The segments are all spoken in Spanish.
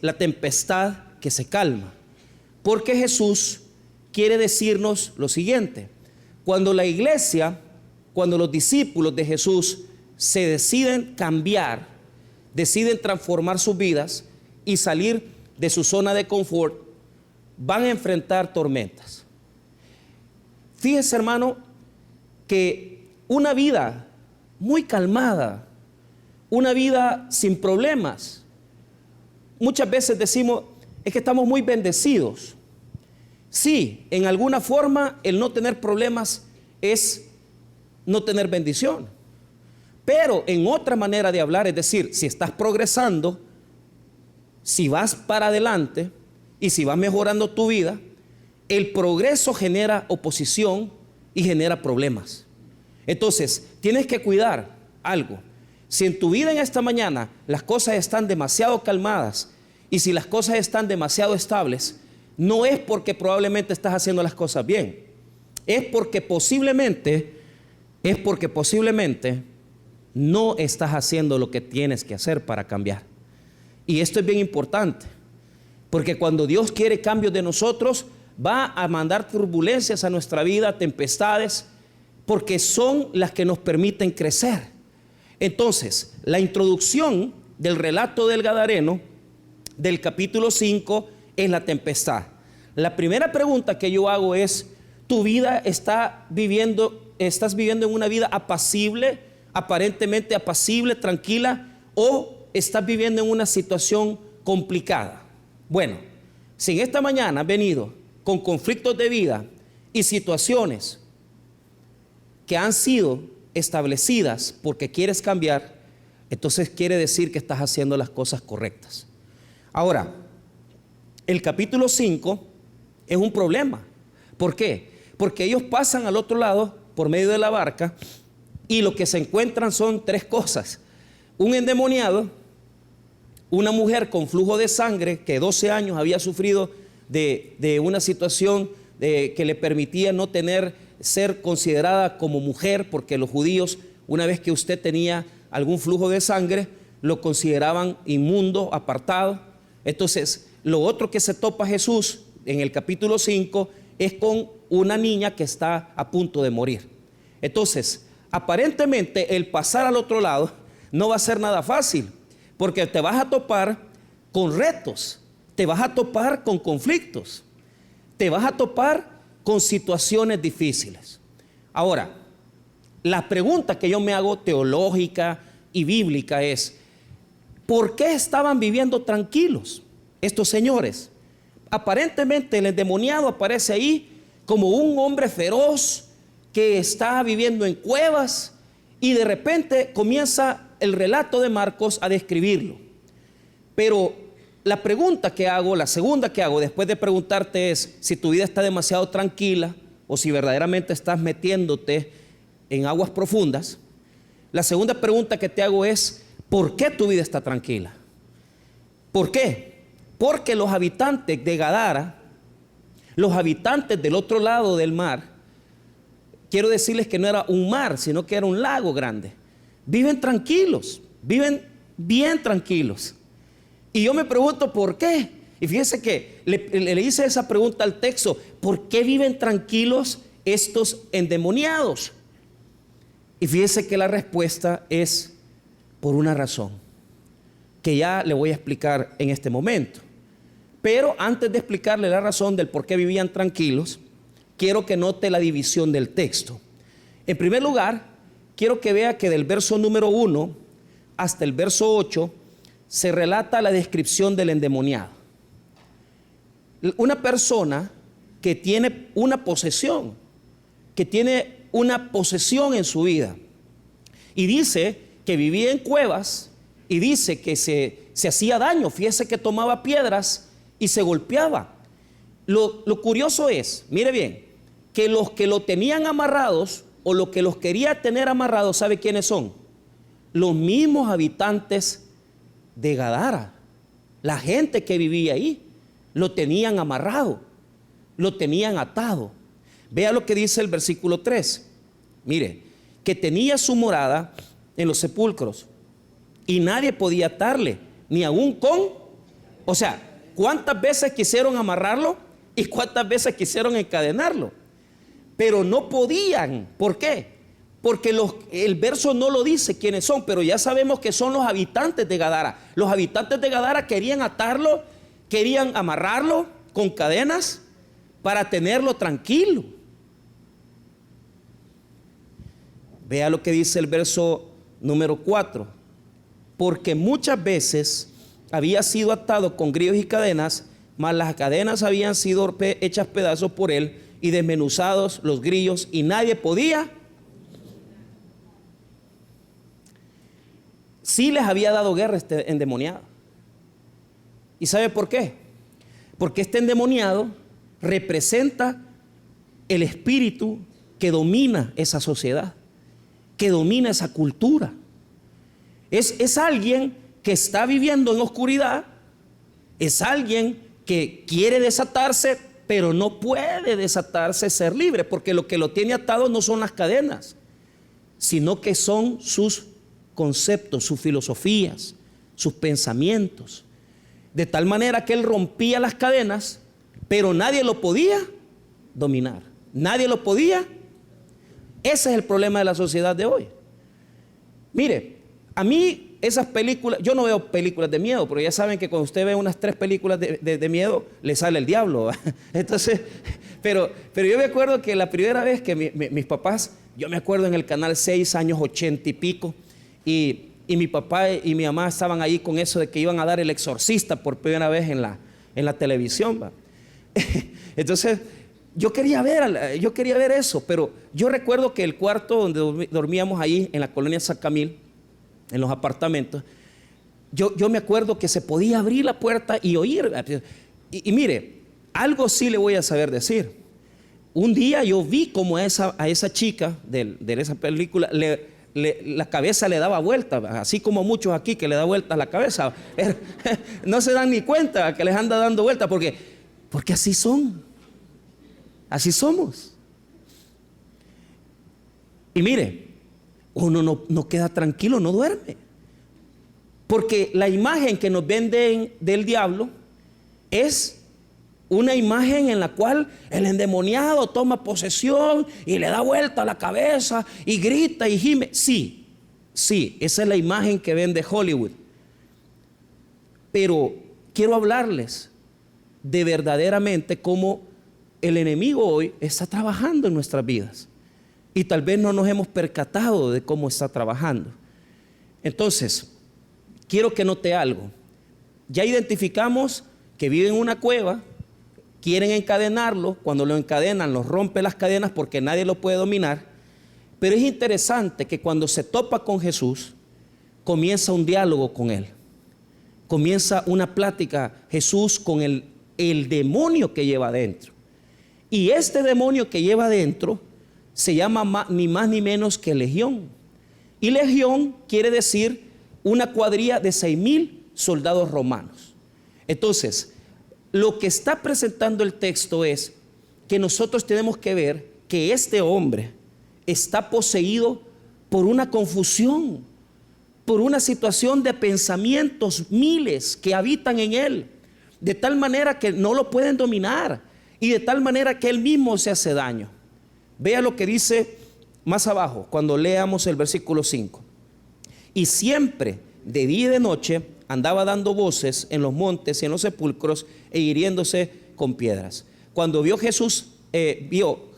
la tempestad que se calma. Porque Jesús quiere decirnos lo siguiente: cuando la iglesia, cuando los discípulos de Jesús se deciden cambiar, deciden transformar sus vidas y salir de su zona de confort, van a enfrentar tormentas. Fíjese, hermano, que una vida muy calmada, una vida sin problemas, muchas veces decimos, es que estamos muy bendecidos. Sí, en alguna forma el no tener problemas es no tener bendición. Pero en otra manera de hablar, es decir, si estás progresando, si vas para adelante y si vas mejorando tu vida, el progreso genera oposición y genera problemas. Entonces, tienes que cuidar algo. Si en tu vida en esta mañana las cosas están demasiado calmadas y si las cosas están demasiado estables, no es porque probablemente estás haciendo las cosas bien. Es porque posiblemente no estás haciendo lo que tienes que hacer para cambiar. Y esto es bien importante, porque cuando Dios quiere cambios de nosotros, va a mandar turbulencias a nuestra vida, tempestades, porque son las que nos permiten crecer. Entonces, la introducción del relato del Gadareno, del capítulo 5, es la tempestad. La primera pregunta que yo hago es: ¿tu vida estás viviendo en una vida apacible, aparentemente apacible, tranquila, o estás viviendo en una situación complicada? Bueno, si en esta mañana has venido con conflictos de vida y situaciones que han sido establecidas porque quieres cambiar, entonces quiere decir que estás haciendo las cosas correctas. Ahora, el capítulo 5 es un problema. ¿Por qué? Porque ellos pasan al otro lado por medio de la barca y lo que se encuentran son tres cosas: un endemoniado, una mujer con flujo de sangre que 12 años había sufrido de una situación que le permitía no ser considerada como mujer, porque los judíos, una vez que usted tenía algún flujo de sangre, lo consideraban inmundo, apartado. Entonces, lo otro que se topa Jesús en el capítulo 5 es con una niña que está a punto de morir. Entonces, aparentemente el pasar al otro lado no va a ser nada fácil, porque te vas a topar con retos, te vas a topar con conflictos, te vas a topar con situaciones difíciles. Ahora, la pregunta que yo me hago teológica y bíblica es: ¿por qué estaban viviendo tranquilos estos señores? Aparentemente el endemoniado aparece ahí como un hombre feroz que está viviendo en cuevas, y de repente comienza el relato de Marcos a describirlo. Pero la pregunta que hago, la segunda que hago después de preguntarte es si tu vida está demasiado tranquila o si verdaderamente estás metiéndote en aguas profundas. La segunda pregunta que te hago es: ¿por qué tu vida está tranquila? ¿Por qué? Porque los habitantes de Gadara, los habitantes del otro lado del mar, quiero decirles que no era un mar, sino que era un lago grande, viven tranquilos, viven bien tranquilos. Y yo me pregunto por qué. Y fíjense que le hice esa pregunta al texto: ¿por qué viven tranquilos estos endemoniados? Y fíjense que la respuesta es por una razón que ya le voy a explicar en este momento. Pero antes de explicarle la razón del por qué vivían tranquilos, quiero que note la división del texto. En primer lugar, quiero que vea que del verso número 1 hasta el verso 8 se relata la descripción del endemoniado. Una persona que tiene una posesión, en su vida. Y dice que vivía en cuevas, y dice que se hacía daño. Fíjese que tomaba piedras y se golpeaba. Lo curioso es, mire bien, que los que lo tenían amarrados, o los que los quería tener amarrados, ¿sabe quiénes son? Los mismos habitantes de Gadara. La gente que vivía ahí lo tenían amarrado, lo tenían atado. Vea lo que dice el versículo 3. Mire, que tenía su morada en los sepulcros y nadie podía atarle, ni aún con O sea, ¿cuántas veces quisieron amarrarlo y cuántas veces quisieron encadenarlo? Pero no podían. ¿Por qué? Porque el verso no lo dice quiénes son, pero ya sabemos que son los habitantes de Gadara. Los habitantes de Gadara querían atarlo, querían amarrarlo con cadenas para tenerlo tranquilo. Vea lo que dice el verso número 4. Porque muchas veces había sido atado con grillos y cadenas, mas las cadenas habían sido hechas pedazos por él y desmenuzados los grillos, y nadie podía. Sí les había dado guerra este endemoniado. ¿Y sabe por qué? Porque este endemoniado representa el espíritu que domina esa sociedad, que domina esa cultura. Es alguien que está viviendo en oscuridad, es alguien que quiere desatarse, pero no puede desatarse, ser libre, porque lo que lo tiene atado no son las cadenas, sino que son sus conceptos, sus filosofías, sus pensamientos. De tal manera que él rompía las cadenas, pero nadie lo podía dominar, nadie lo podía. Ese es el problema de la sociedad de hoy. Mire, a mí esas películas, yo no veo películas de miedo, pero ya saben que cuando usted ve unas 3 películas de miedo, le sale el diablo, ¿va? Entonces, pero yo me acuerdo que la primera vez que mis papás, yo me acuerdo en el canal 6, años 80 y pico, y mi papá y mi mamá estaban ahí con eso de que iban a dar El Exorcista por primera vez en la televisión, ¿va? Entonces, yo quería ver eso, pero yo recuerdo que el cuarto donde dormíamos ahí en la colonia San Camil, en los apartamentos, yo me acuerdo que se podía abrir la puerta y oír. Y mire, algo sí le voy a saber decir. Un día yo vi como a esa chica de esa película la cabeza le daba vuelta, así como muchos aquí que le da vuelta la cabeza. No se dan ni cuenta que les anda dando vuelta, porque así son. Así somos. Y mire, uno no queda tranquilo, no duerme. Porque la imagen que nos venden del diablo es una imagen en la cual el endemoniado toma posesión y le da vuelta a la cabeza y grita y gime. Sí, esa es la imagen que vende Hollywood. Pero quiero hablarles de verdaderamente cómo el enemigo hoy está trabajando en nuestras vidas. Y tal vez no nos hemos percatado de cómo está trabajando. Entonces, quiero que note algo. Ya identificamos que vive en una cueva, quieren encadenarlo, cuando lo encadenan, los rompe las cadenas porque nadie lo puede dominar. Pero es interesante que cuando se topa con Jesús, comienza un diálogo con él. Comienza una plática Jesús con el demonio que lleva adentro. Y este demonio que lleva adentro se llama ni más ni menos que legión. Y legión quiere decir una cuadrilla de 6,000 soldados romanos. Entonces, lo que está presentando el texto es que nosotros tenemos que ver que este hombre está poseído por una confusión, por una situación de pensamientos miles que habitan en él, de tal manera que no lo pueden dominar y de tal manera que él mismo se hace daño. Vea lo que dice más abajo cuando leamos el versículo 5. Y siempre de día y de noche andaba dando voces en los montes y en los sepulcros e hiriéndose con piedras. Cuando vio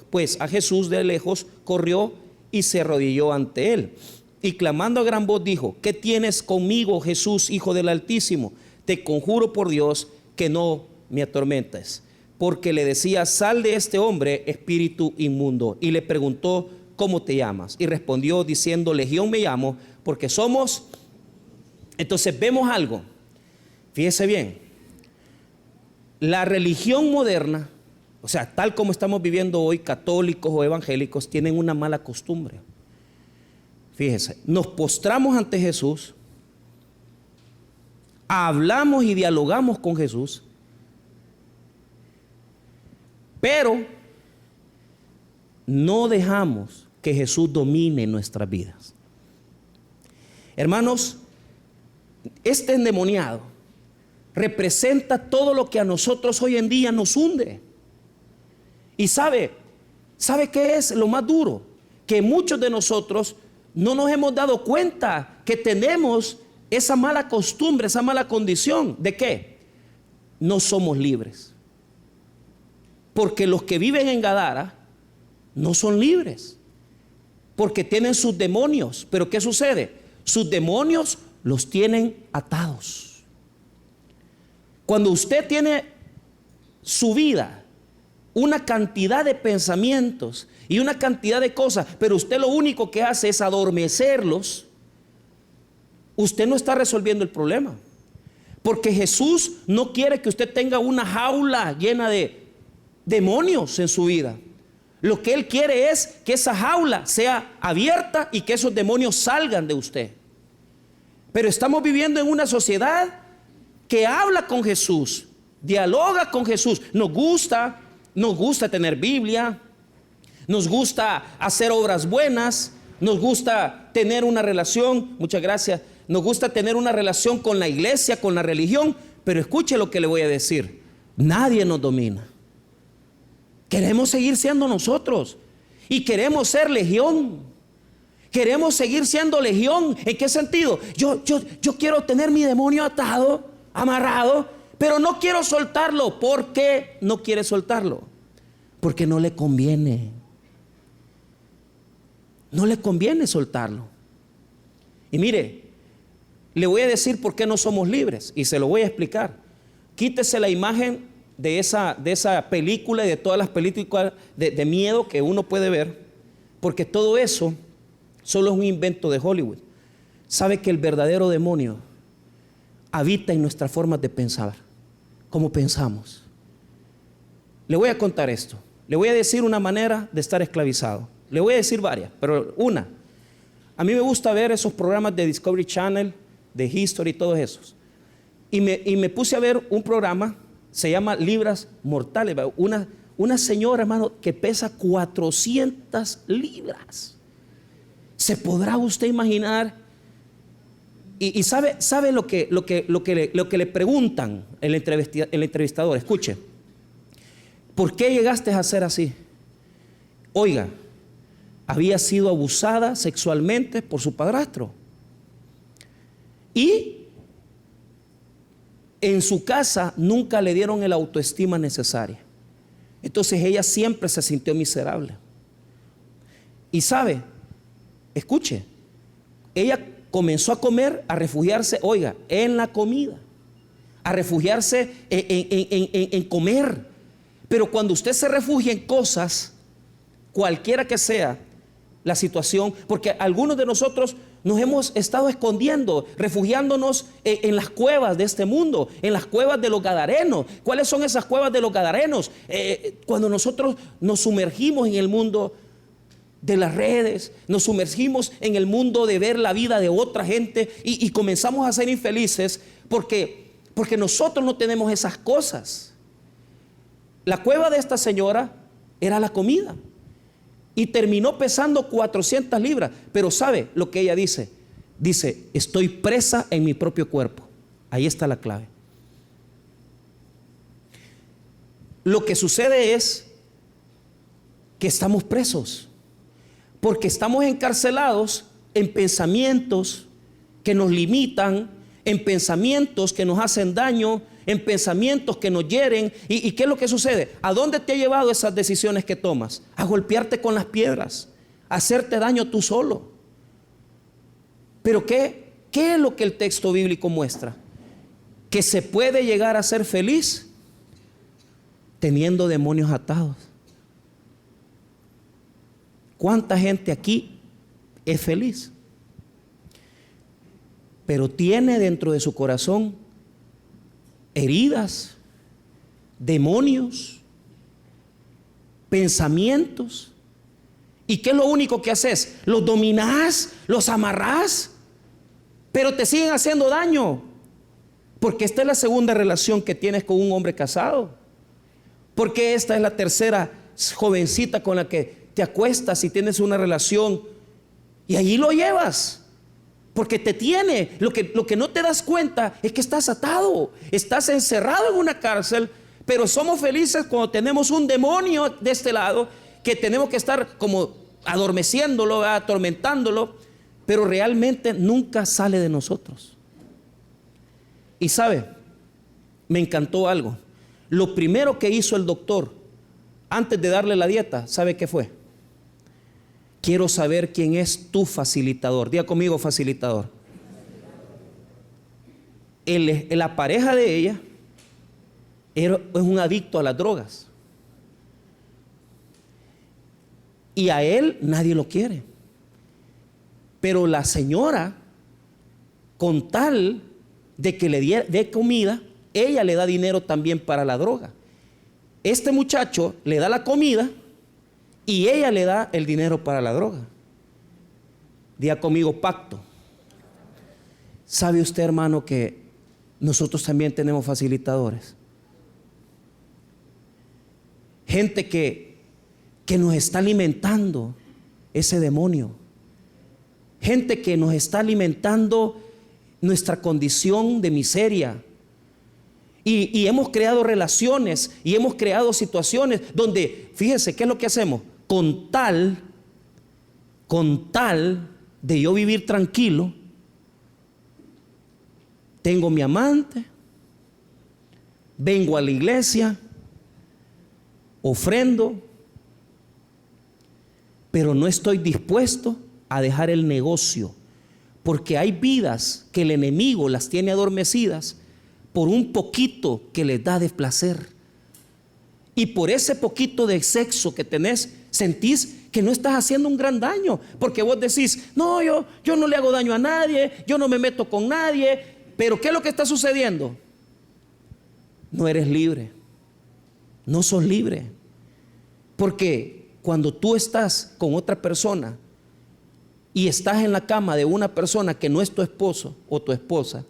pues a Jesús de lejos, corrió y se arrodilló ante él. Y clamando a gran voz dijo: ¿qué tienes conmigo, Jesús, Hijo del Altísimo? Te conjuro por Dios que no me atormentes. Porque le decía: sal de este hombre, espíritu inmundo. Y le preguntó: ¿cómo te llamas? Y respondió diciendo: Legión me llamo, porque somos. Entonces vemos algo. Fíjese bien. La religión moderna, o sea, tal como estamos viviendo hoy, católicos o evangélicos, tienen una mala costumbre. Fíjese, nos postramos ante Jesús, hablamos y dialogamos con Jesús, pero no dejamos que Jesús domine nuestras vidas. Hermanos, este endemoniado representa todo lo que a nosotros hoy en día nos hunde. Y ¿sabe qué es lo más duro? Que muchos de nosotros no nos hemos dado cuenta que tenemos esa mala costumbre, esa mala condición. ¿De qué? No somos libres. Porque los que viven en Gadara no son libres. Porque tienen sus demonios. Pero ¿qué sucede? Sus demonios los tienen atados. Cuando usted tiene su vida, una cantidad de pensamientos y una cantidad de cosas, pero usted lo único que hace es adormecerlos, usted no está resolviendo el problema. Porque Jesús no quiere que usted tenga una jaula llena de demonios en su vida. Lo que Él quiere es que esa jaula sea abierta y que esos demonios salgan de usted. Pero estamos viviendo en una sociedad que habla con Jesús, dialoga con Jesús. Nos gusta tener Biblia, nos gusta hacer obras buenas, nos gusta tener una relación, muchas gracias, nos gusta tener una relación con la iglesia, con la religión. Pero escuche lo que le voy a decir: nadie nos domina. Queremos seguir siendo nosotros y queremos ser legión. Queremos seguir siendo legión. ¿En qué sentido? Yo quiero tener mi demonio atado, amarrado, pero no quiero soltarlo. ¿Por qué no quiere soltarlo? Porque no le conviene. No le conviene soltarlo. Y mire, le voy a decir por qué no somos libres y se lo voy a explicar. Quítese la imagen de esa película y de todas las películas de miedo que uno puede ver, porque todo eso solo es un invento de Hollywood. Sabe que el verdadero demonio habita en nuestras formas de pensar, cómo pensamos. Le voy a contar esto. Le voy a decir una manera de estar esclavizado. Le voy a decir varias, pero una. A mí me gusta ver esos programas de Discovery Channel, de History y todos esos. Y me puse a ver un programa, se llama Libras Mortales. Una señora, hermano, que pesa 400 libras. ¿Se podrá usted imaginar? Y sabe lo que le preguntan el entrevistador. Escuche: ¿por qué llegaste a ser así? Oiga, había sido abusada sexualmente por su padrastro. Y en su casa nunca le dieron el autoestima necesaria. Entonces ella siempre se sintió miserable. Y sabe, escuche, ella comenzó a comer, a refugiarse, oiga, en la comida, a refugiarse en comer. Pero cuando usted se refugia en cosas, cualquiera que sea la situación, porque algunos de nosotros nos hemos estado escondiendo, refugiándonos en las cuevas de este mundo, en las cuevas de los gadarenos. ¿Cuáles son esas cuevas de los gadarenos? Cuando nosotros nos sumergimos en el mundo de las redes, nos sumergimos en el mundo de ver la vida de otra gente y comenzamos a ser infelices porque nosotros no tenemos esas cosas. La cueva de esta señora era la comida. Y terminó pesando 400 libras. Pero ¿sabe lo que ella dice? Dice: estoy presa en mi propio cuerpo. Ahí está la clave. Lo que sucede es que estamos presos, porque estamos encarcelados en pensamientos que nos limitan, en pensamientos que nos hacen daño, en pensamientos que nos hieren. ¿Y qué es lo que sucede? ¿A dónde te ha llevado esas decisiones que tomas? A golpearte con las piedras, a hacerte daño tú solo. Pero ¿qué es lo que el texto bíblico muestra? Que se puede llegar a ser feliz teniendo demonios atados. ¿Cuánta gente aquí es feliz? Pero tiene dentro de su corazón heridas, demonios, pensamientos. ¿Y qué es lo único que haces? Los dominás, los amarrás, pero te siguen haciendo daño. Porque esta es la segunda relación que tienes con un hombre casado. Porque esta es la tercera jovencita con la que te acuestas y tienes una relación. Y allí lo llevas. Porque te tiene, lo que no te das cuenta es que estás atado, estás encerrado en una cárcel, pero somos felices cuando tenemos un demonio de este lado, que tenemos que estar como adormeciéndolo, atormentándolo, pero realmente nunca sale de nosotros. Y sabe, me encantó algo. Lo primero que hizo el doctor antes de darle la dieta, ¿sabe qué fue? Quiero saber quién es tu facilitador. Diga conmigo, facilitador. La pareja de ella es un adicto a las drogas. Y a él nadie lo quiere. Pero la señora, con tal de que le dé comida, ella le da dinero también para la droga. Este muchacho le da la comida y ella le da el dinero para la droga. Diga conmigo, pacto. ¿Sabe usted, hermano, que nosotros también tenemos facilitadores? Gente que nos está alimentando ese demonio. Gente que nos está alimentando nuestra condición de miseria. Y hemos creado relaciones y hemos creado situaciones donde, fíjese, ¿qué es lo que hacemos? Con tal de yo vivir tranquilo, tengo mi amante, vengo a la iglesia, ofrendo, pero no estoy dispuesto a dejar el negocio, porque hay vidas que el enemigo las tiene adormecidas por un poquito que les da de placer. Y por ese poquito de sexo que tenés, sentís que no estás haciendo un gran daño, porque vos decís, no, yo no le hago daño a nadie, yo no me meto con nadie. Pero ¿qué es lo que está sucediendo? No eres libre, no sos libre, porque cuando tú estás con otra persona y estás en la cama de una persona que no es tu esposo o tu esposa,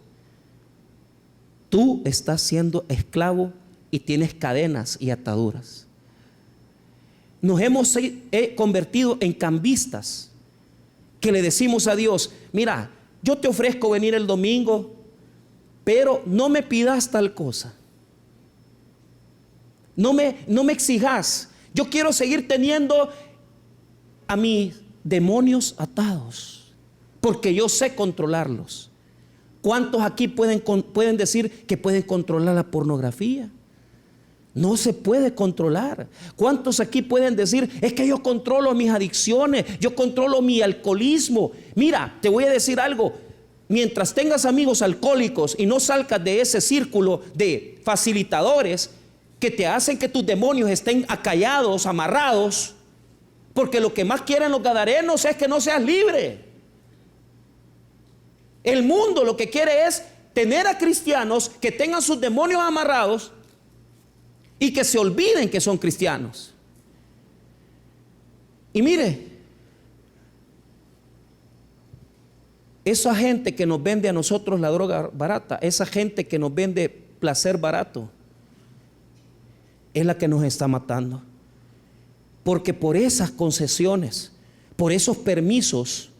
tú estás siendo esclavo y tienes cadenas y ataduras. Nos hemos convertido en cambistas, que le decimos a Dios, mira, yo te ofrezco venir el domingo, pero no me pidas tal cosa. No me exijas. Yo quiero seguir teniendo a mis demonios atados, porque yo sé controlarlos. ¿Cuántos aquí pueden decir que pueden controlar la pornografía? No se puede controlar. ¿Cuántos aquí pueden decir, es que yo controlo mis adicciones, yo controlo mi alcoholismo? Mira, te voy a decir algo. Mientras tengas amigos alcohólicos y no salgas de ese círculo de facilitadores que te hacen que tus demonios estén acallados, amarrados, porque lo que más quieren los gadarenos es que no seas libre. El mundo lo que quiere es tener a cristianos que tengan sus demonios amarrados y que se olviden que son cristianos. Y mire, esa gente que nos vende a nosotros la droga barata, esa gente que nos vende placer barato, es la que nos está matando. Porque por esas concesiones, por esos permisos,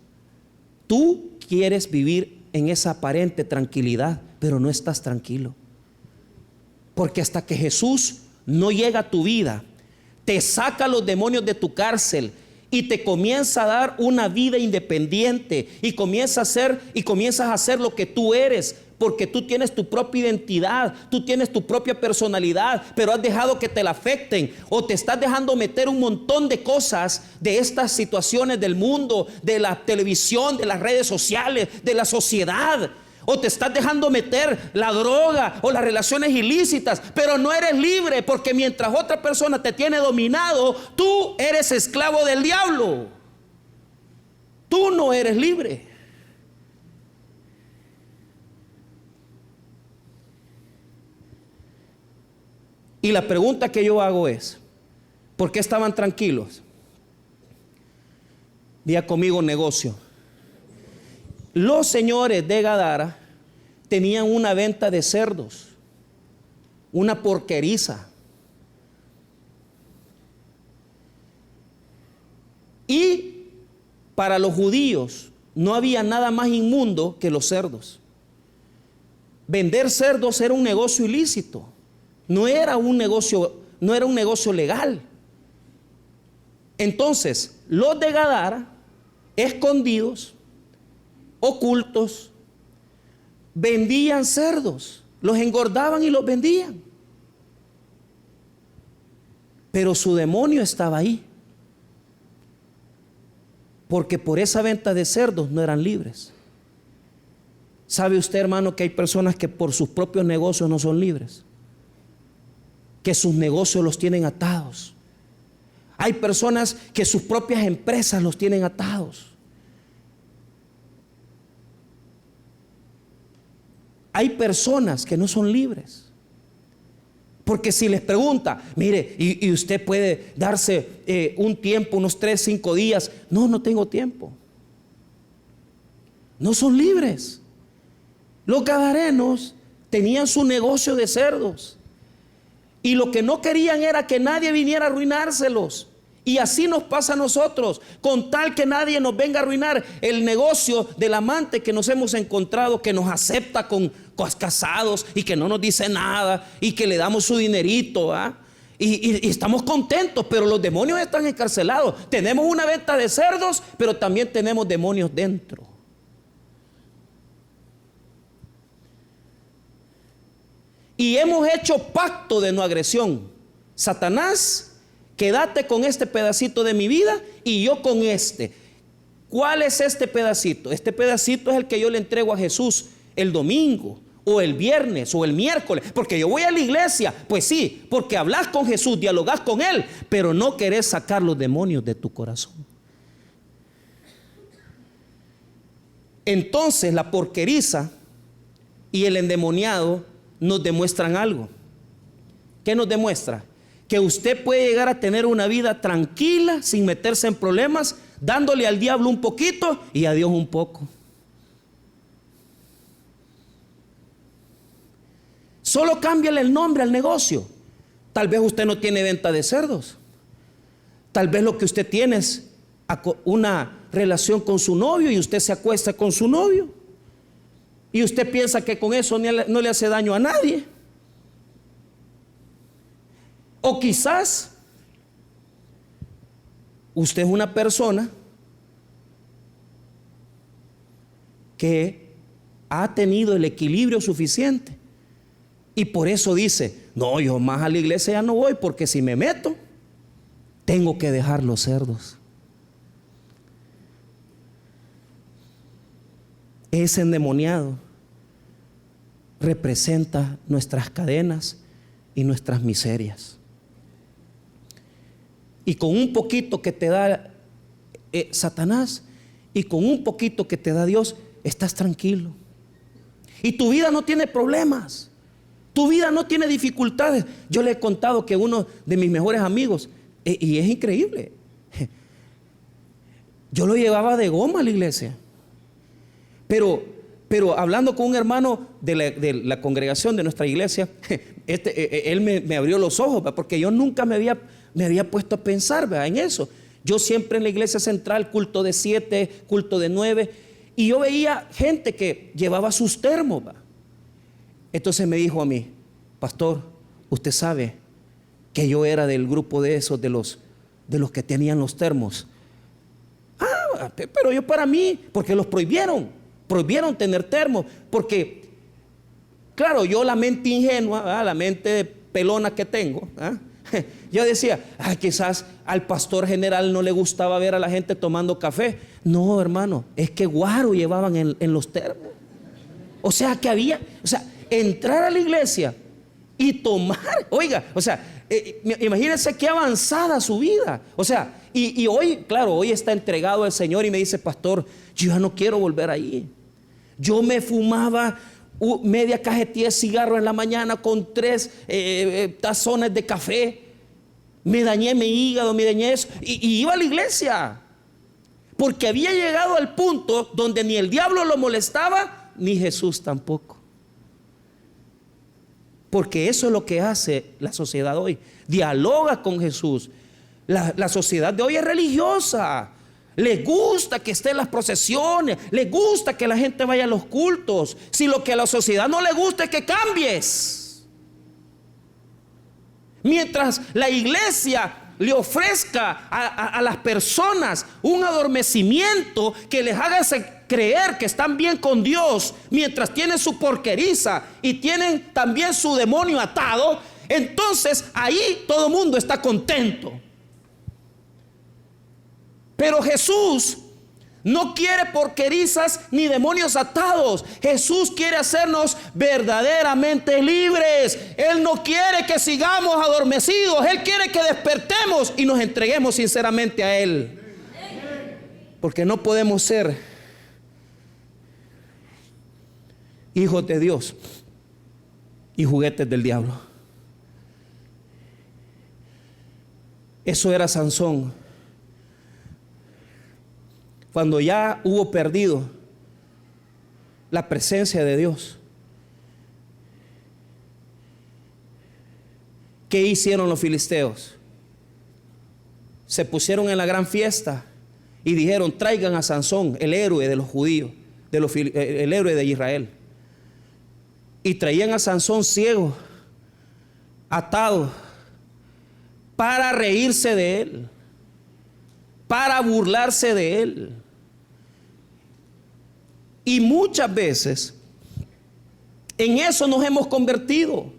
tú quieres vivir en esa aparente tranquilidad, pero no estás tranquilo. Porque hasta que Jesús no llega a tu vida, te saca los demonios de tu cárcel y te comienza a dar una vida independiente y comienzas a hacer lo que tú eres, porque tú tienes tu propia identidad, tú tienes tu propia personalidad, pero has dejado que te la afecten, o te estás dejando meter un montón de cosas de estas situaciones del mundo, de la televisión, de las redes sociales, de la sociedad, o te estás dejando meter la droga o las relaciones ilícitas, pero no eres libre, porque mientras otra persona te tiene dominado, tú eres esclavo del diablo. Tú no eres libre. Y la pregunta que yo hago es, ¿por qué estaban tranquilos? Diga conmigo, negocio. Los señores de Gadara tenían una venta de cerdos, una porqueriza. Y para los judíos no había nada más inmundo que los cerdos. Vender cerdos era un negocio ilícito, no era un negocio legal. Entonces, los de Gadara, escondidos, ocultos, vendían cerdos, los engordaban y los vendían. Pero su demonio estaba ahí, porque por esa venta de cerdos no eran libres. ¿Sabe usted, hermano, que hay personas que por sus propios negocios no son libres? Que sus negocios los tienen atados. Hay personas que sus propias empresas los tienen atados. Hay personas que no son libres. Porque si les pregunta, mire, y usted puede darse un tiempo, unos 3, 5 días. No tengo tiempo. No son libres. Los gadarenos tenían su negocio de cerdos. Y lo que no querían era que nadie viniera a arruinárselos. Y así nos pasa a nosotros, con tal que nadie nos venga a arruinar el negocio del amante que nos hemos encontrado, que nos acepta con casados y que no nos dice nada y que le damos su dinerito, y estamos contentos, pero los demonios están encarcelados. Tenemos una venta de cerdos, pero también tenemos demonios dentro. Y hemos hecho pacto de no agresión. Satanás, quédate con este pedacito de mi vida y yo con este. ¿Cuál es este pedacito? Este pedacito es el que yo le entrego a Jesús el domingo, o el viernes, o el miércoles. Porque yo voy a la iglesia, pues sí, porque hablas con Jesús, dialogas con Él, pero no querés sacar los demonios de tu corazón. Entonces la porqueriza y el endemoniado nos demuestran algo. ¿Qué nos demuestra? Que usted puede llegar a tener una vida tranquila, sin meterse en problemas, dándole al diablo un poquito y a Dios un poco. Solo cámbiale el nombre al negocio. Tal vez usted no tiene venta de cerdos. Tal vez lo que usted tiene es una relación con su novio y usted se acuesta con su novio. Y usted piensa que con eso no le hace daño a nadie. O quizás usted es una persona que ha tenido el equilibrio suficiente y por eso dice, no, yo más a la iglesia ya no voy, porque si me meto tengo que dejar los cerdos. Ese endemoniado representa nuestras cadenas y nuestras miserias. Y con un poquito que te da Satanás y con un poquito que te da Dios, estás tranquilo. Y tu vida no tiene problemas. Tu vida no tiene dificultades. Yo le he contado que uno de mis mejores amigos, y es increíble, yo lo llevaba de goma a la iglesia. Pero hablando con un hermano de la congregación de nuestra iglesia, él me abrió los ojos, porque yo nunca me había puesto a pensar en eso. Yo siempre en la iglesia central, culto de 7, culto de 9, y yo veía gente que llevaba sus termos. Entonces me dijo a mí, pastor, usted sabe que yo era del grupo de esos, de los que tenían los termos. Pero yo, para mí, porque los prohibieron tener termos, porque claro, yo, la mente ingenua, la mente pelona que tengo, yo decía, quizás al pastor general no le gustaba ver a la gente tomando café. No, hermano, es que guaro llevaban en los termos. O sea, entrar a la iglesia y tomar, oiga, imagínense qué avanzada su vida. Y hoy, claro, hoy está entregado al Señor y me dice, pastor, yo ya no quiero volver ahí. Yo me fumaba media cajetilla de cigarros en la mañana con 3 tazones de café. Me dañé mi hígado, me dañé eso. Y iba a la iglesia. Porque había llegado al punto donde ni el diablo lo molestaba, ni Jesús tampoco. Porque eso es lo que hace la sociedad hoy. Dialoga con Jesús. La sociedad de hoy es religiosa. les gusta que estén las procesiones, les gusta que la gente vaya a los cultos. Si lo que a la sociedad no le gusta es que cambies. Mientras la iglesia le ofrezca a las personas un adormecimiento que les haga creer que están bien con Dios, mientras tienen su porqueriza y tienen también su demonio atado, entonces ahí todo el mundo está contento. Pero Jesús no quiere porquerizas ni demonios atados. Jesús quiere hacernos verdaderamente libres. Él no quiere que sigamos adormecidos. Él quiere que despertemos y nos entreguemos sinceramente a Él. Porque no podemos ser hijos de Dios y juguetes del diablo. Eso era Sansón. Cuando ya hubo perdido la presencia de Dios, ¿qué hicieron los filisteos? Se pusieron en la gran fiesta y dijeron: traigan a Sansón, el héroe de los judíos, el héroe de Israel. Y traían a Sansón ciego, atado, para reírse de él, para burlarse de él. Y muchas veces en eso nos hemos convertido,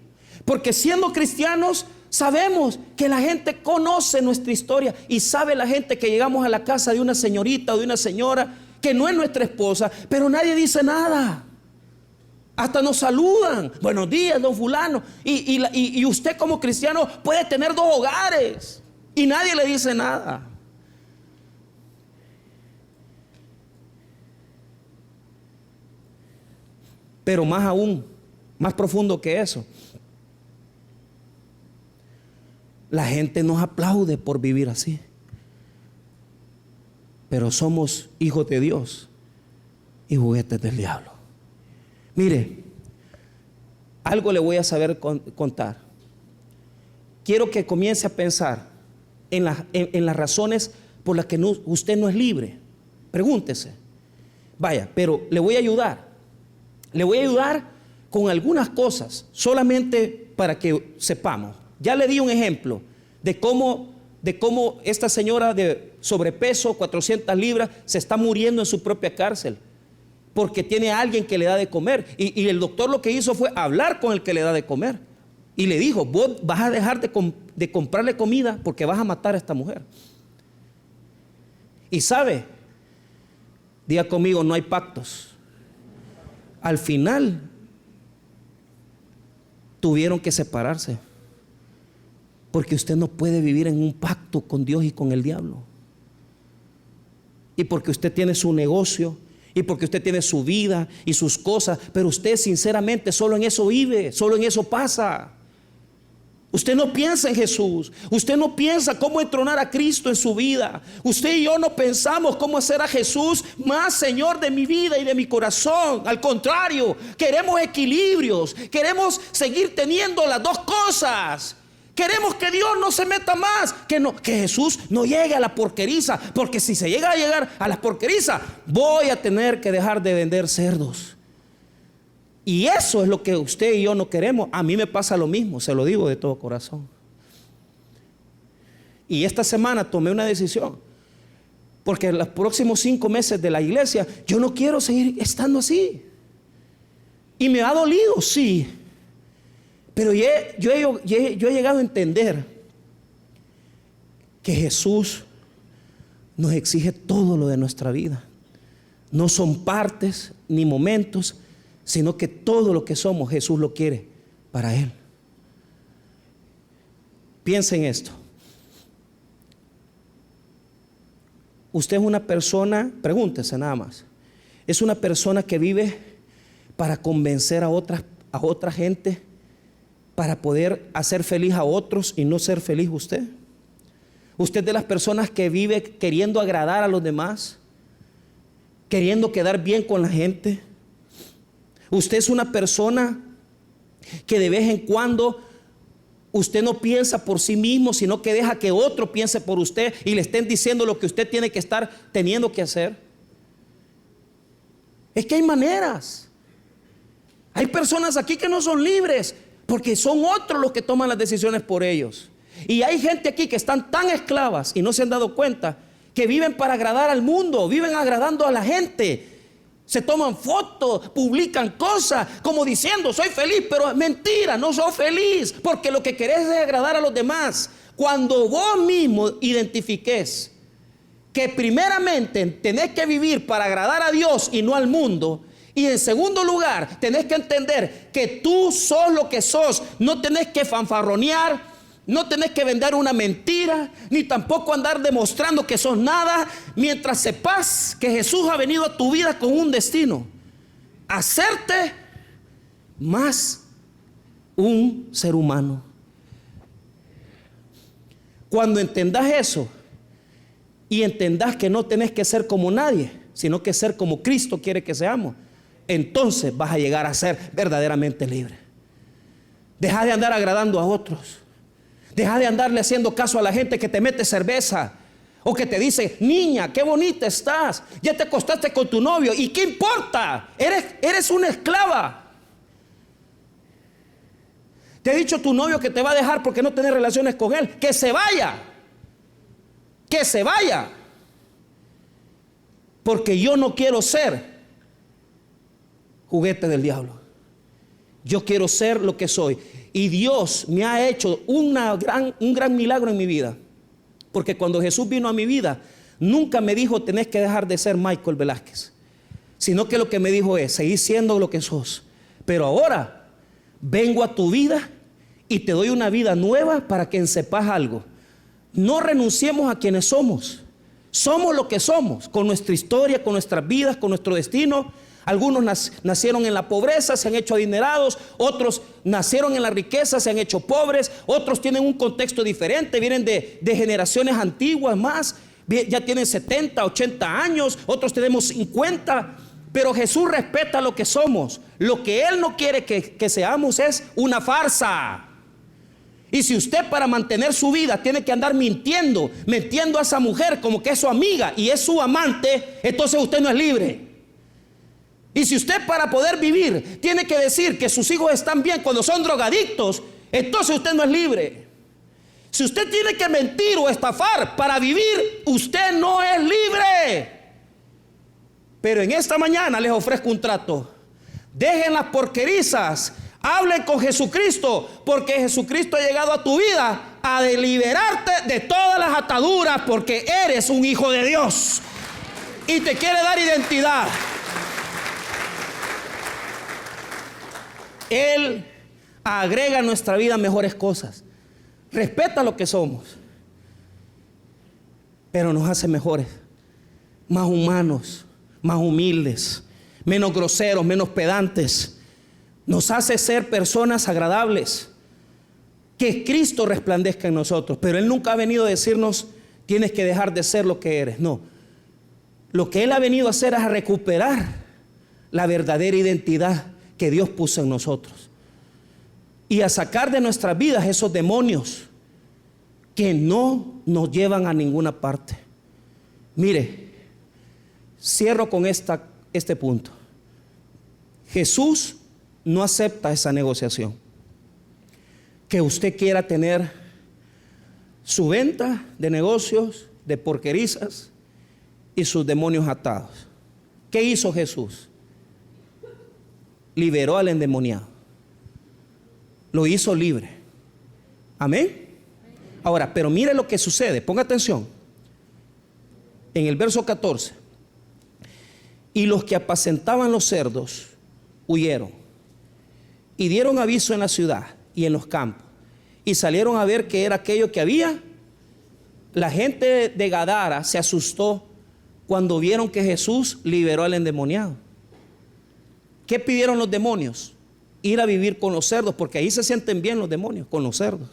porque siendo cristianos sabemos que la gente conoce nuestra historia y sabe la gente que llegamos a la casa de una señorita o de una señora que no es nuestra esposa, pero nadie dice nada. Hasta nos saludan: buenos días, don fulano. Y usted como cristiano puede tener 2 hogares y nadie le dice nada. Pero más aún, más profundo que eso, la gente nos aplaude por vivir así. Pero somos hijos de Dios y juguetes del diablo. Mire, algo le voy a saber contar. Quiero que comience a pensar en las razones por las que usted no es libre. Pregúntese. Vaya, pero le voy a ayudar. Le voy a ayudar con algunas cosas, solamente para que sepamos. Ya le di un ejemplo de cómo esta señora de sobrepeso, 400 libras, se está muriendo en su propia cárcel, porque tiene a alguien que le da de comer. Y el doctor lo que hizo fue hablar con el que le da de comer. Y le dijo: vos vas a dejar de comprarle comida porque vas a matar a esta mujer. Y sabe, diga conmigo, no hay pactos. Al final tuvieron que separarse, porque usted no puede vivir en un pacto con Dios y con el diablo. Y porque usted tiene su negocio, y porque usted tiene su vida y sus cosas, pero usted sinceramente solo en eso vive, solo en eso pasa. Usted no piensa en Jesús. Usted no piensa cómo entronar a Cristo en su vida. Usted y yo no pensamos cómo hacer a Jesús más Señor de mi vida y de mi corazón. Al contrario, queremos equilibrios. Queremos seguir teniendo las 2 cosas. Queremos que Dios no se meta más, que Jesús no llegue a la porqueriza, porque si se llega a llegar a la porqueriza, voy a tener que dejar de vender cerdos. Y eso es lo que usted y yo no queremos. A mí me pasa lo mismo, se lo digo de todo corazón. Y esta semana tomé una decisión, porque en los próximos 5 meses de la iglesia yo no quiero seguir estando así. Y me ha dolido, sí. Pero yo he llegado a entender que Jesús nos exige todo lo de nuestra vida. No son partes ni momentos, sino que todo lo que somos Jesús lo quiere para Él. Piensa en esto. Usted es una persona, pregúntese nada más, es una persona que vive para convencer a otra gente, para poder hacer feliz a otros y no ser feliz usted. Usted es de las personas que vive queriendo agradar a los demás, queriendo quedar bien con la gente. Usted es una persona que de vez en cuando usted no piensa por sí mismo, sino que deja que otro piense por usted y le estén diciendo lo que usted tiene que estar teniendo que hacer. Es que hay maneras. Hay personas aquí que no son libres porque son otros los que toman las decisiones por ellos. Y hay gente aquí que están tan esclavas y no se han dado cuenta que viven para agradar al mundo, viven agradando a la gente. Se toman fotos, publican cosas como diciendo soy feliz, pero es mentira, no soy feliz, porque lo que querés es agradar a los demás. Cuando vos mismo identifiques que primeramente tenés que vivir para agradar a Dios y no al mundo, y en segundo lugar tenés que entender que tú sos lo que sos, no tenés que fanfarronear, no tenés que vender una mentira, ni tampoco andar demostrando que sos nada, mientras sepas que Jesús ha venido a tu vida con un destino: hacerte más un ser humano. Cuando entendás eso y entendás que no tenés que ser como nadie, sino que ser como Cristo quiere que seamos, entonces vas a llegar a ser verdaderamente libre. Deja de andar agradando a otros. Deja de andarle haciendo caso a la gente que te mete cerveza o que te dice: niña, qué bonita estás, ya te acostaste con tu novio. ¿Y qué importa? Eres una esclava. Te ha dicho tu novio que te va a dejar porque no tenés relaciones con él. Que se vaya. Que se vaya. Porque yo no quiero ser juguete del diablo. Yo quiero ser lo que soy. Y Dios me ha hecho un gran milagro en mi vida. Porque cuando Jesús vino a mi vida, nunca me dijo: tenés que dejar de ser Michael Velázquez. Sino que lo que me dijo es: seguí siendo lo que sos. Pero ahora vengo a tu vida y te doy una vida nueva para que sepas algo. No renunciemos a quienes somos. Somos lo que somos, con nuestra historia, con nuestras vidas, con nuestro destino. Algunos nacieron en la pobreza, se han hecho adinerados. Otros nacieron en la riqueza, se han hecho pobres. Otros tienen un contexto diferente, vienen de generaciones antiguas más. Ya tienen 70, 80 años. Otros tenemos 50. Pero Jesús respeta lo que somos. Lo que Él no quiere que seamos es una farsa. Y si usted, para mantener su vida, tiene que andar mintiendo a esa mujer como que es su amiga y es su amante, entonces usted no es libre. Y si usted, para poder vivir, tiene que decir que sus hijos están bien cuando son drogadictos, entonces usted no es libre. Si usted tiene que mentir o estafar para vivir, usted no es libre. Pero en esta mañana les ofrezco un trato: dejen las porquerizas, hablen con Jesucristo, porque Jesucristo ha llegado a tu vida a liberarte de todas las ataduras, porque eres un hijo de Dios y te quiere dar identidad. Él agrega a nuestra vida mejores cosas, respeta lo que somos, pero nos hace mejores, más humanos, más humildes, menos groseros, menos pedantes. Nos hace ser personas agradables, que Cristo resplandezca en nosotros. Pero Él nunca ha venido a decirnos: tienes que dejar de ser lo que eres. No, lo que Él ha venido a hacer es a recuperar la verdadera identidad que Dios puso en nosotros y a sacar de nuestras vidas esos demonios que no nos llevan a ninguna parte. Mire, cierro con este punto. Jesús no acepta esa negociación. Que usted quiera tener su venta de negocios, de porquerizas y sus demonios atados. ¿Qué hizo Jesús? Liberó al endemoniado. Lo hizo libre. Amén. Ahora, pero mire lo que sucede. Ponga atención. En el verso 14. Y los que apacentaban los cerdos huyeron y dieron aviso en la ciudad y en los campos, y salieron a ver qué era aquello que había. La gente de Gadara se asustó cuando vieron que Jesús liberó al endemoniado. ¿Qué pidieron los demonios? Ir a vivir con los cerdos, porque ahí se sienten bien los demonios, con los cerdos.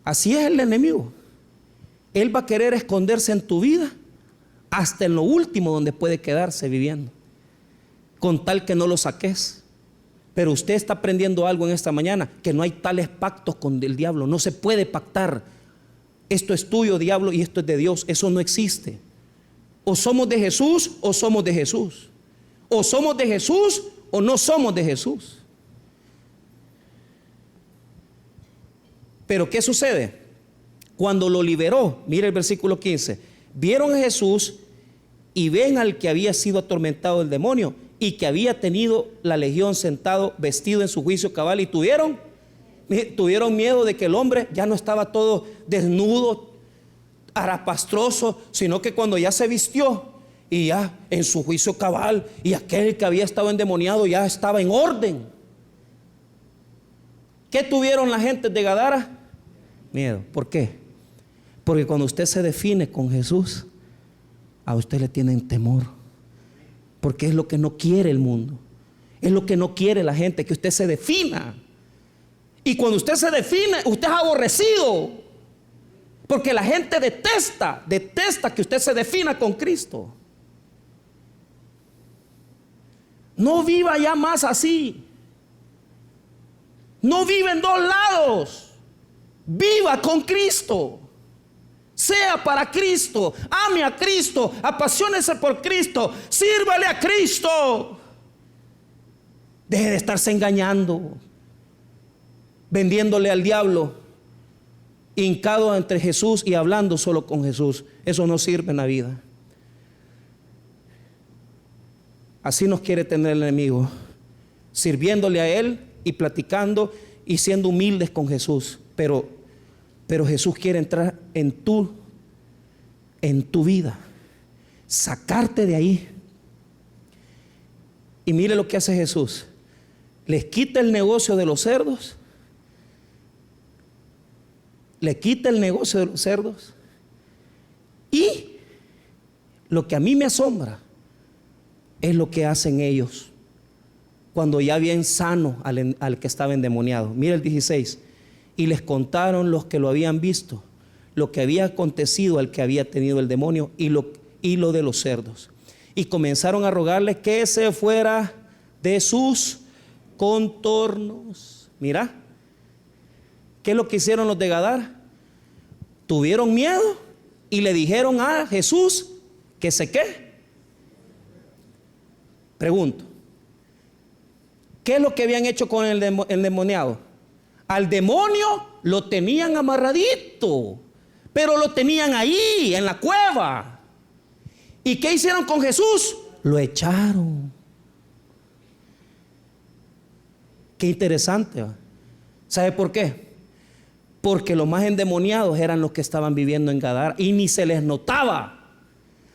Así es el enemigo. Él va a querer esconderse en tu vida hasta en lo último donde puede quedarse viviendo, con tal que no lo saques. Pero usted está aprendiendo algo en esta mañana, que no hay tales pactos con el diablo. No se puede pactar. Esto es tuyo, diablo, y esto es de Dios. Eso no existe. O somos de Jesús o somos de Jesús. O somos de Jesús o no somos de Jesús. Pero ¿qué sucede? Cuando lo liberó, mire el versículo 15, vieron a Jesús y ven al que había sido atormentado del demonio y que había tenido la legión sentado vestido en su juicio cabal, y tuvieron miedo de que el hombre ya no estaba todo desnudo, arapastroso, sino que cuando ya se vistió y ya en su juicio cabal, y aquel que había estado endemoniado ya estaba en orden. ¿Qué tuvieron la gente de Gadara? Miedo. ¿Por qué? Porque cuando usted se define con Jesús, a usted le tienen temor. Porque es lo que no quiere el mundo. Es lo que no quiere la gente, que usted se defina. Y cuando usted se define, usted es aborrecido. Porque la gente detesta que usted se defina con Cristo. No viva ya más así. No vive en dos lados. Viva con Cristo. Sea para Cristo. Ame a Cristo. Apasionese por Cristo. Sírvale a Cristo. Deje de estarse engañando, vendiéndole al diablo, hincado entre Jesús y hablando solo con Jesús. Eso no sirve en la vida. Así nos quiere tener el enemigo, sirviéndole a Él y platicando y siendo humildes con Jesús. Pero Jesús quiere entrar en tu vida, sacarte de ahí. Y mire lo que hace Jesús. Les quita el negocio de los cerdos. Le quita el negocio de los cerdos. Y lo que a mí me asombra es lo que hacen ellos cuando ya bien sano al que estaba endemoniado. Mira el 16. Y les contaron los que lo habían visto lo que había acontecido al que había tenido el demonio y lo de los cerdos. Y comenzaron a rogarle que se fuera de sus contornos. Mira, ¿qué es lo que hicieron los de Gadara? Tuvieron miedo y le dijeron a Jesús que se qué. Pregunto, ¿qué es lo que habían hecho con el endemoniado? Al demonio lo tenían amarradito, pero lo tenían ahí en la cueva. ¿Y qué hicieron con Jesús? Lo echaron. Qué interesante, ¿va? ¿Sabe por qué? Porque los más endemoniados eran los que estaban viviendo en Gadara y ni se les notaba.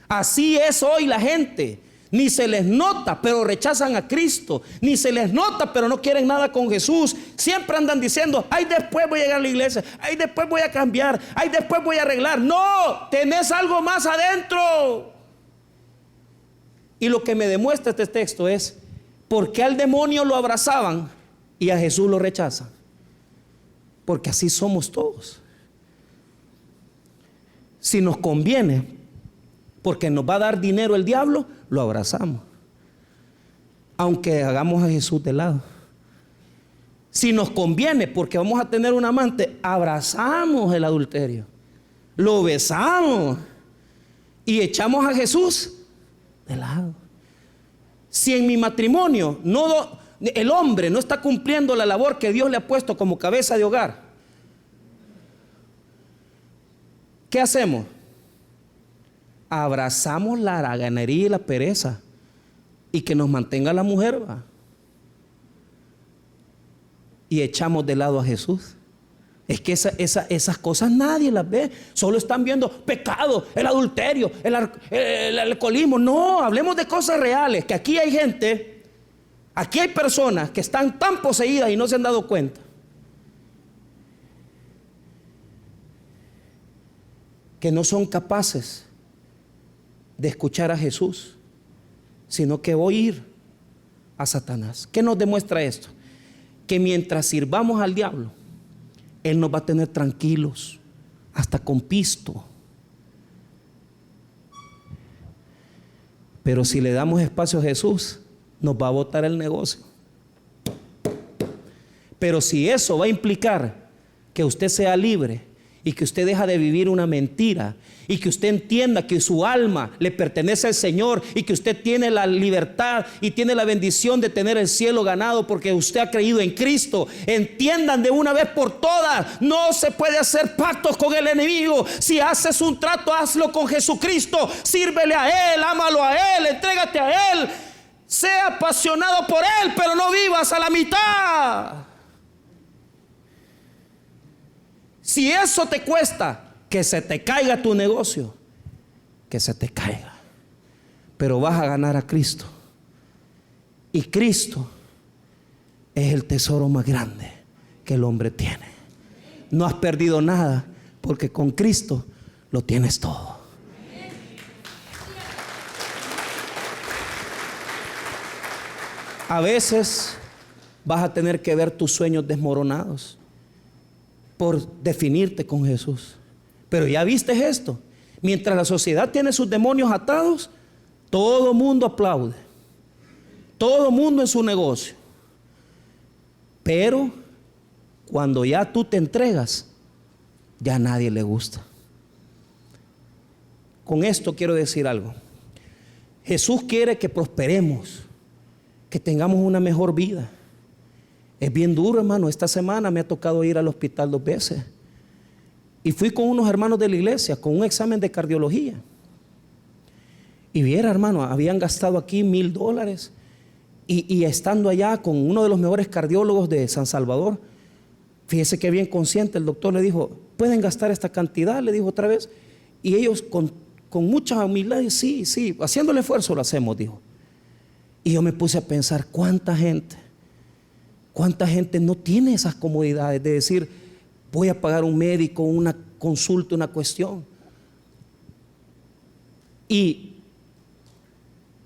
Así es hoy la gente. Ni se les nota, pero rechazan a Cristo. Ni se les nota, pero no quieren nada con Jesús. Siempre andan diciendo: ay, después voy a llegar a la iglesia. Ay, después voy a cambiar. Ay, después voy a arreglar. No, tenés algo más adentro. Y lo que me demuestra este texto es: ¿por qué al demonio lo abrazaban y a Jesús lo rechazan? Porque así somos todos. Si nos conviene, porque nos va a dar dinero el diablo, lo abrazamos, aunque hagamos a Jesús de lado. Si nos conviene, porque vamos a tener un amante, abrazamos el adulterio, lo besamos y echamos a Jesús de lado. Si en mi matrimonio el hombre no está cumpliendo la labor que Dios le ha puesto como cabeza de hogar, ¿qué hacemos? Abrazamos la haraganería y la pereza y que nos mantenga la mujer, ¿va? Y echamos de lado a Jesús. Es que esas cosas nadie las ve. Solo están viendo pecado, el adulterio, el alcoholismo. No, hablemos de cosas reales. Que aquí hay gente, aquí hay personas que están tan poseídas y no se han dado cuenta. Que no son capaces de escuchar a Jesús, sino que oír a Satanás. ¿Qué nos demuestra esto? Que mientras sirvamos al diablo, él nos va a tener tranquilos, hasta con pisto. Pero si le damos espacio a Jesús, nos va a botar el negocio. Pero si eso va a implicar que usted sea libre y que usted deja de vivir una mentira y que usted entienda que su alma le pertenece al Señor y que usted tiene la libertad y tiene la bendición de tener el cielo ganado porque usted ha creído en Cristo, entiendan de una vez por todas, no se puede hacer pactos con el enemigo. Si haces un trato, hazlo con Jesucristo, sírvele a Él, ámalo a Él, entrégate a Él, sea apasionado por Él, pero no vivas a la mitad. Si eso te cuesta que se te caiga tu negocio, que se te caiga, pero vas a ganar a Cristo. Y Cristo es el tesoro más grande que el hombre tiene. No has perdido nada, porque con Cristo lo tienes todo. A veces vas a tener que ver tus sueños desmoronados por definirte con Jesús. Pero ya viste esto, mientras la sociedad tiene sus demonios atados, todo mundo aplaude, todo mundo en su negocio. Pero cuando ya tú te entregas, ya a nadie le gusta. Con esto quiero decir algo. Jesús quiere que prosperemos, que tengamos una mejor vida. Es bien duro, hermano. Esta semana me ha tocado ir al hospital 2 veces. Y fui con unos hermanos de la iglesia con un examen de cardiología. Y viera, hermano, habían gastado aquí $1,000. Y estando allá con uno de los mejores cardiólogos de San Salvador, fíjese que bien consciente, el doctor le dijo, ¿pueden gastar esta cantidad? Le dijo otra vez. Y ellos con mucha humildad, sí, haciendo el esfuerzo lo hacemos, dijo. Y yo me puse a pensar, ¿cuánta gente no tiene esas comodidades de decir, voy a pagar un médico, una consulta, una cuestión? Y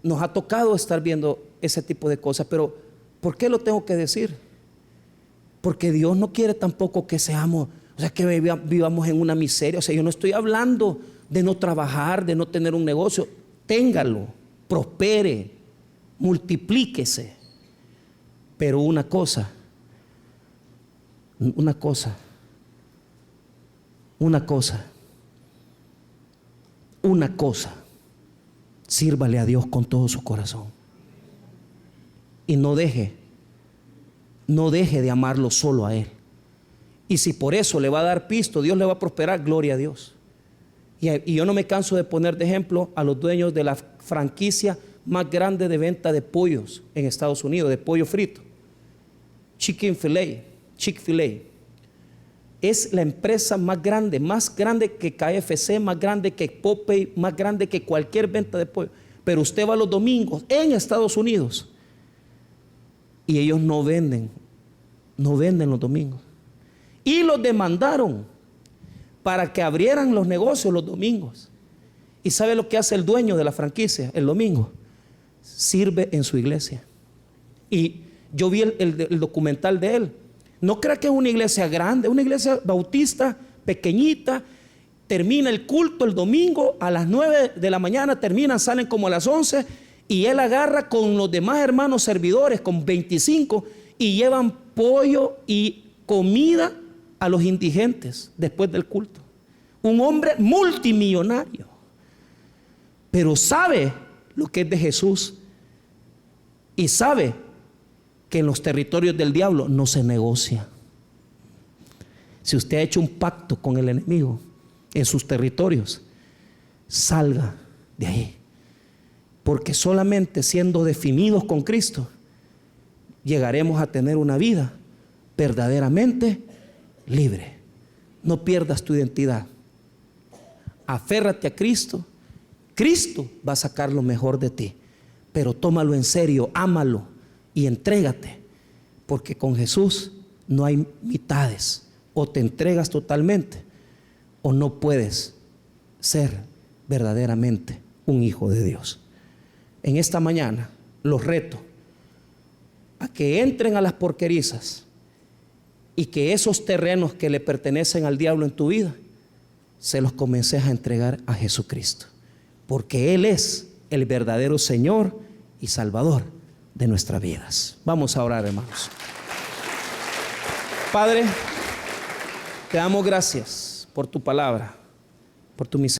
nos ha tocado estar viendo ese tipo de cosas. Pero ¿por qué lo tengo que decir? Porque Dios no quiere tampoco que seamos, o sea, que vivamos en una miseria. O sea, yo no estoy hablando de no trabajar, de no tener un negocio. Téngalo, prospere, multiplíquese. Pero una cosa, sírvale a Dios con todo su corazón. Y no deje de amarlo solo a Él. Y si por eso le va a dar pisto, Dios le va a prosperar, gloria a Dios. Y yo no me canso de poner de ejemplo a los dueños de la franquicia más grande de venta de pollos en Estados Unidos, de pollo frito. Chick-fil-A. Es la empresa más grande que KFC, más grande que Popeye, más grande que cualquier venta de pollo. Pero usted va los domingos en Estados Unidos y ellos no venden los domingos. Y los demandaron para que abrieran los negocios los domingos. ¿Y sabe lo que hace el dueño de la franquicia el domingo? Sirve en su iglesia. Y yo vi el documental de él. No crea que es una iglesia grande, es una iglesia bautista, pequeñita. Termina el culto el domingo a las 9 de la mañana, salen como a las 11, y él agarra con los demás hermanos servidores, con 25, y llevan pollo y comida a los indigentes después del culto. Un hombre multimillonario, pero sabe lo que es de Jesús y sabe que en los territorios del diablo no se negocia. Si usted ha hecho un pacto con el enemigo en sus territorios, salga de ahí, porque solamente siendo definidos con Cristo llegaremos a tener una vida verdaderamente libre. No pierdas tu identidad, aférrate a Cristo. Cristo va a sacar lo mejor de ti, pero tómalo en serio, ámalo y entrégate, porque con Jesús no hay mitades. O te entregas totalmente o no puedes ser verdaderamente un hijo de Dios. En esta mañana los reto a que entren a las porquerizas y que esos terrenos que le pertenecen al diablo en tu vida se los comences a entregar a Jesucristo, porque Él es el verdadero Señor y Salvador de nuestras vidas. Vamos a orar, hermanos. Padre, te damos gracias por tu palabra, por tu misericordia.